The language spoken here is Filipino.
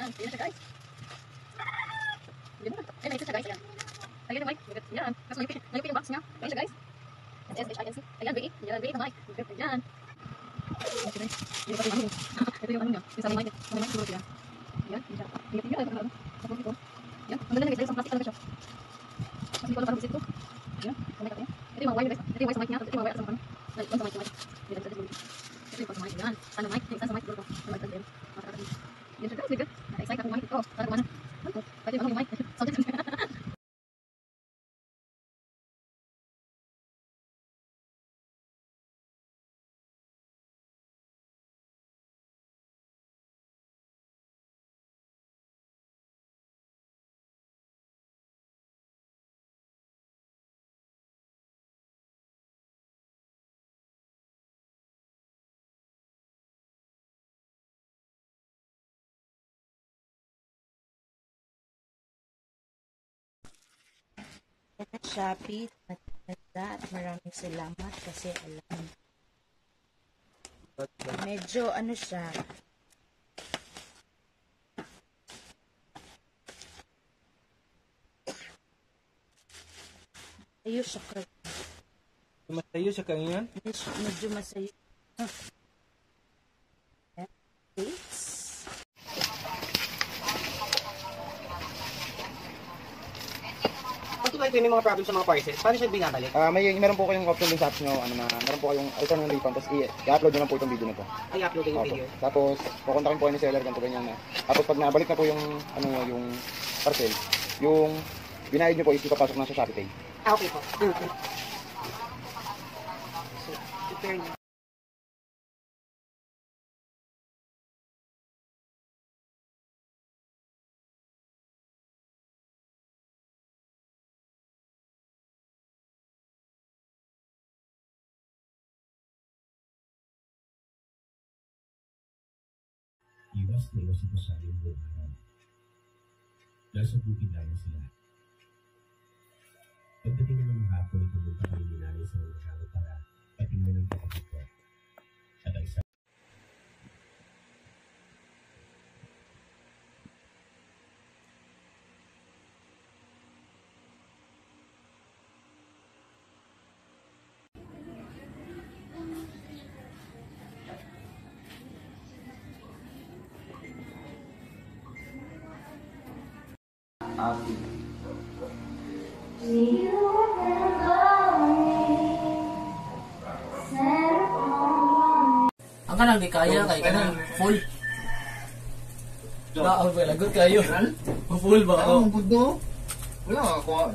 Ayan, ayan siya guys. Ayan mo na. Ayan, may isa siya guys. Ayan. Ayan yung mic. Ayan. Tapos mayupin yung box niya. Ayan siya guys. S-H-I-N-C. Ayan, B8. Ayan, B8 na mic. Ayan. Ayan siya guys. Ayan pati yung ano. Ito yung ano niya. Yung sa mic. Sa mic siguro siya. Ayan. Ayan. Ingat niya. Tapos ito. Ayan. Ang dala nagay sa plastic talaga siya. Tapos ito parang busit ko. Ayan. Sa mic natin. Ito yung mga wire guys. Ito yung wire sa mic niya. Ito yung mga wire sa ano. Sa mic. Ito yung mic. Ayan. Ano mic? Yung isa sa mic siguro ko. Sa mic natin. Yan siya guys. Bigyan. Naka-excite ako mic ito. Para kumana. Pwede yung mic. Subject. Shopee at maraming salamat kasi alam medyo ano siya ayos siya masayo siya kanyan medyo masayo Ito may mga problems sa mga parcels. Paano siya binabalik? Meron po kayong option din sa apps nyo, meron po kayong return on refund, tapos i-upload nyo lang po itong video na to. Ay, upload yung Opo. video. Tapos, kukontakin po kayo ni seller, ganito ganyan na. Tapos pag nabalik na po yung, yung parcel, yung binayad nyo po is ipapasok na sa Shopee Pay. Ah, okay po. Okay. So, prepare niya. Iwas na iwas ito sa iyong buong araw. Dahil sa bukid layas sila. Pagdating na ng hapon, ipagpunta kami ni Nanay sa merkado para patingnan ng kapatid ko. At ang isa. Ang kanang di kaya kay kanang full. Ba, ang lagot kayo. Full ba? Ang good no? Wala ako.